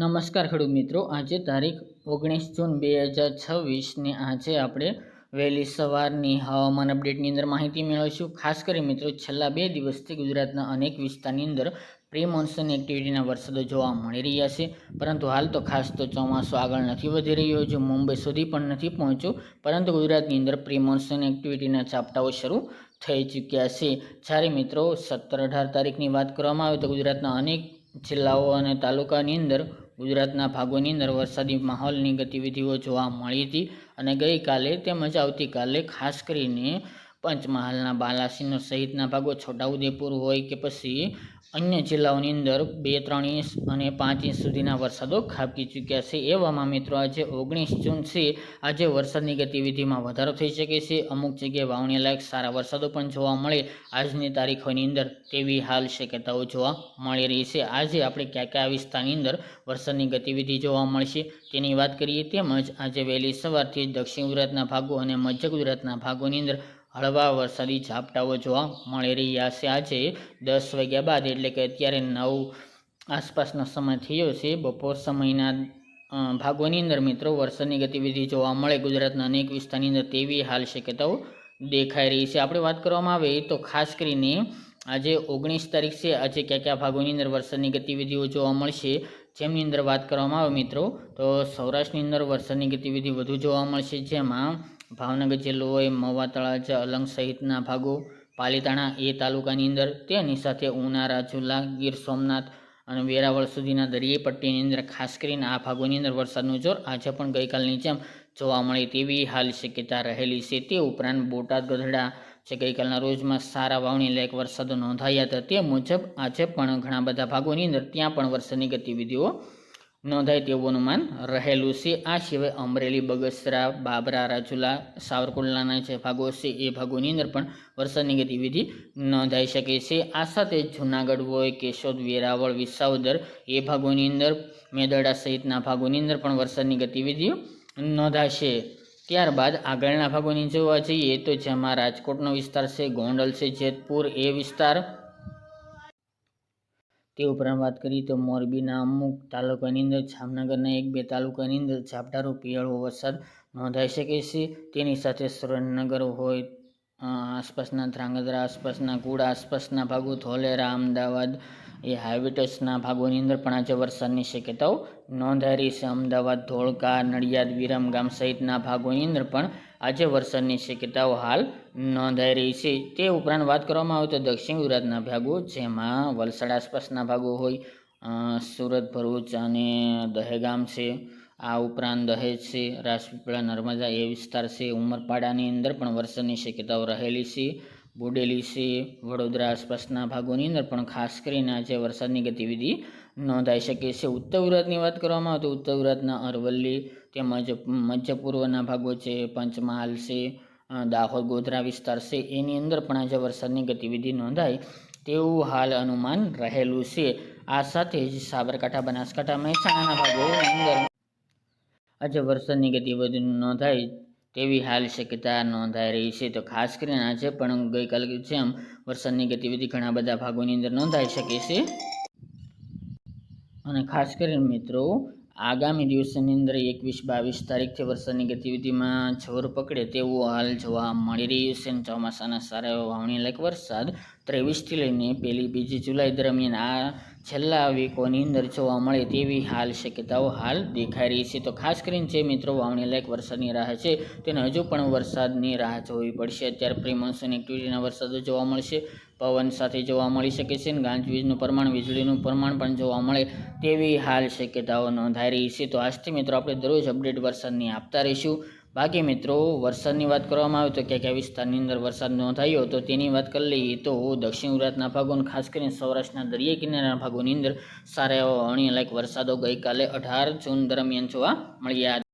નમસ્કાર ખેડૂત મિત્રો, આજે તારીખ 19 જૂન 2026 ને આજે આપણે વહેલી સવારની હવામાન અપડેટની અંદર માહિતી મેળવીશું। ખાસ કરી મિત્રો છેલ્લા 2 દિવસથી ગુજરાતના અનેક વિસ્તારની અંદર પ્રી મોન્સૂન એક્ટિવિટીના વરસાદો જોવા મળી રહ્યા છે, પરંતુ હાલ તો ખાસ તો ચોમાસું આગળ નથી વધી રહ્યો, જો મુંબઈ સુધી પણ નથી પહોંચ્યું, પરંતુ ગુજરાતની અંદર પ્રી મોન્સૂન એક્ટિવિટીના ઝાપટાઓ શરૂ થઈ ચૂક્યા છે। જ્યારે મિત્રો 17-18 તારીખની વાત કરવામાં આવે તો ગુજરાતના અનેક જિલ્લાઓ અને તાલુકાની અંદર ગુજરાતના ભાગોની અંદર વરસાદી માહોલની ગતિવિધિઓ જોવા મળી હતી અને ગઈકાલે તેમજ આવતીકાલે ખાસ કરીને પંચમહાલના બાલાસિનોર સહિતના ભાગો, છોટાઉદેપુર હોય કે પછી અન્ય જિલ્લાઓની અંદર 2-3 ઇંચ અને 5 ઇંચ સુધીના વરસાદો ખાબકી ચૂક્યા છે। એવામાં મિત્રો આજે 19 જૂન છે, આજે વરસાદની ગતિવિધિમાં વધારો થઈ શકે છે, અમુક જગ્યાએ વાવણી લાયક સારા વરસાદો પણ જોવા મળે આજની તારીખોની અંદર તેવી હાલ શક્યતાઓ જોવા મળી રહી છે। આજે આપણે કયા કયા વિસ્તારની અંદર વરસાદની ગતિવિધિ જોવા મળશે તેની વાત કરીએ, તેમજ આજે વહેલી સવારથી દક્ષિણ ગુજરાતના ભાગો અને મધ્ય ગુજરાતના ભાગોની અંદર હળવા વરસાદી ઝાપટાઓ જોવા મળી રહ્યા છે। આજે 10 વાગ્યા બાદ એટલે કે અત્યારે 9 આસપાસનો સમય થયો છે, બપોર સમયના ભાગોની અંદર મિત્રો વરસાદની ગતિવિધિ જોવા મળે ગુજરાતના અનેક વિસ્તારની અંદર તેવી હાલ શક્યતાઓ દેખાઈ રહી છે। આપણે વાત કરવામાં આવે તો ખાસ કરીને આજે 19 તારીખ છે, આજે કયા કયા ભાગોની અંદર વરસાદની ગતિવિધિઓ જોવા મળશે જેમની અંદર વાત કરવામાં આવે મિત્રો તો સૌરાષ્ટ્રની અંદર વરસાદની ગતિવિધિ વધુ જોવા મળશે, જેમાં ભાવનગર જિલ્લો હોય, મહુવા, તળાજા, અલંગ સહિતના ભાગો, પાલીતાણા એ તાલુકાની અંદર, તેની સાથે ઉના, રાજુલા, ગીર સોમનાથ અને વેરાવળ સુધીના દરિયાઈ પટ્ટીની અંદર ખાસ કરીને આ ભાગોની અંદર વરસાદનું જોર આજે પણ ગઈકાલની જેમ જોવા મળે તેવી હાલ શક્યતા રહેલી છે। તે ઉપરાંત બોટાદ, ગઢડા જે ગઈકાલના રોજમાં સારા વાવણી લાયક વરસાદો નોંધાયા હતા, તે મુજબ આજે પણ ઘણા બધા ભાગોની અંદર ત્યાં પણ વરસાદની ગતિવિધિઓ નોંધાય તેવું અનુમાન રહેલું છે। આ સિવાય અમરેલી, બગસરા, બાબરા, રાજુલા, સાવરકુંડલાના જે ભાગો છે એ ભાગોની અંદર પણ વરસાદની ગતિવિધિ નોંધાઈ શકે છે। આ સાથે જૂનાગઢ હોય, કેશોદ, વેરાવળ, વિસાવદર એ ભાગોની અંદર, મેદરડા સહિતના ભાગોની અંદર પણ વરસાદની ગતિવિધિઓ નોંધાશે। ત્યારબાદ આગળના ભાગોની જોવા જઈએ તો જેમાં રાજકોટનો વિસ્તાર છે, ગોંડલ છે, જેતપુર એ વિસ્તાર, તે ઉપરાંત વાત કરીએ તો મોરબીના અમુક તાલુકાની અંદર, જામનગરના 1-2 તાલુકાની અંદર ઝાપટારૂપ પીળો વરસાદ નોંધાઈ શકે છે। તેની સાથે સુરેન્દ્રનગર હોય, આસપાસના ધ્રાંગધ્રા આસપાસના, કુડા આસપાસના ભાગો, ધોલેરા, અમદાવાદ એ હાઈવે ટચના ભાગોની અંદર પણ આજે વરસાદની શક્યતાઓ નોંધાઈ રહી છે। અમદાવાદ, ધોળકા, નડિયાદ, વિરમગામ સહિતના ભાગોની અંદર પણ આજે વરસાદની શક્યતાઓ હાલ નોંધાઈ રહી છે। તે ઉપરાંત વાત કરવામાં આવે તો દક્ષિણ ગુજરાતના ભાગો, જેમાં વલસાડ આસપાસના ભાગો હોય, સુરત, ભરૂચ અને દહેગામ છે, આ ઉપરાંત દહેજ છે, રાજપીપળા, નર્મદા એ વિસ્તાર છે, ઉમરપાડાની અંદર પણ વરસાદની શક્યતાઓ રહેલી છે, બોડેલી છે, વડોદરા આસપાસના ભાગોની અંદર પણ ખાસ કરીને આજે વરસાદની ગતિવિધિ નોંધાઈ શકે છે। ઉત્તર ગુજરાતની વાત કરવામાં આવે તો ઉત્તર ગુજરાતના અરવલ્લી તેમજ મધ્ય પૂર્વના ભાગો છે, પંચમહાલ છે, દાહોદ, ગોધરા વિસ્તાર છે, એની અંદર પણ આજે વરસાદની ગતિવિધિ નોંધાય તેવું હાલ અનુમાન રહેલું છે। આ સાથે જ સાબરકાંઠા, બનાસકાંઠા, મહેસાણાના ભાગોની અંદર આજે વરસાદની ગતિવિધિ નોંધાય તેવી હાલ શક્યતા નોંધાઈ રહી છે। તો ખાસ કરીને આજે પણ ગઈકાલે જેમ વરસાદની ગતિવિધિ ઘણા બધા ભાગોની અંદર નોંધાઈ શકે છે અને ખાસ કરીને મિત્રો આગામી દિવસોની અંદર 21-22 તારીખથી વરસાદની ગતિવિધિમાં જોર પકડે તેવું હાલ જોવા મળી રહ્યું છે। ચોમાસાના સારા એવા વાવણી લાયક વરસાદ 23થી લઈને 1-2 જુલાઈ દરમિયાન આ છેલ્લા વીકોની અંદર જોવા મળે તેવી હાલ શક્યતાઓ હાલ દેખાઈ રહી છે। તો ખાસ કરીને જે મિત્રો વાવણી લાયક વરસાદની રાહ છે તેને હજુ પણ વરસાદની રાહ જોવી પડશે। અત્યારે પ્રી મોન્સૂન એક્ટિવિટીના વરસાદો જોવા મળશે, પવન સાથે જોવા મળી શકે છે અને ગાજવીજનું પ્રમાણ, વીજળીનું પ્રમાણ પણ જોવા મળે તેવી હાલ શક્યતાઓ નોંધાઈ રહી છે। તો આજથી મિત્રો આપણે દરરોજ અપડેટ વરસાદની આપતા રહીશું। બાકી મિત્રો વરસાદની વાત કરવામાં આવે તો કયા કયા વિસ્તારની અંદર વરસાદ નોંધાયો તો તેની વાત કરી લઈએ તો દક્ષિણ ગુજરાતના ભાગો અને ખાસ કરીને સૌરાષ્ટ્રના દરિયાઈ કિનારાના ભાગોની અંદર સારા એવા વાવણી લાયક વરસાદો ગઈકાલે 18 જૂન દરમિયાન જોવા મળ્યા।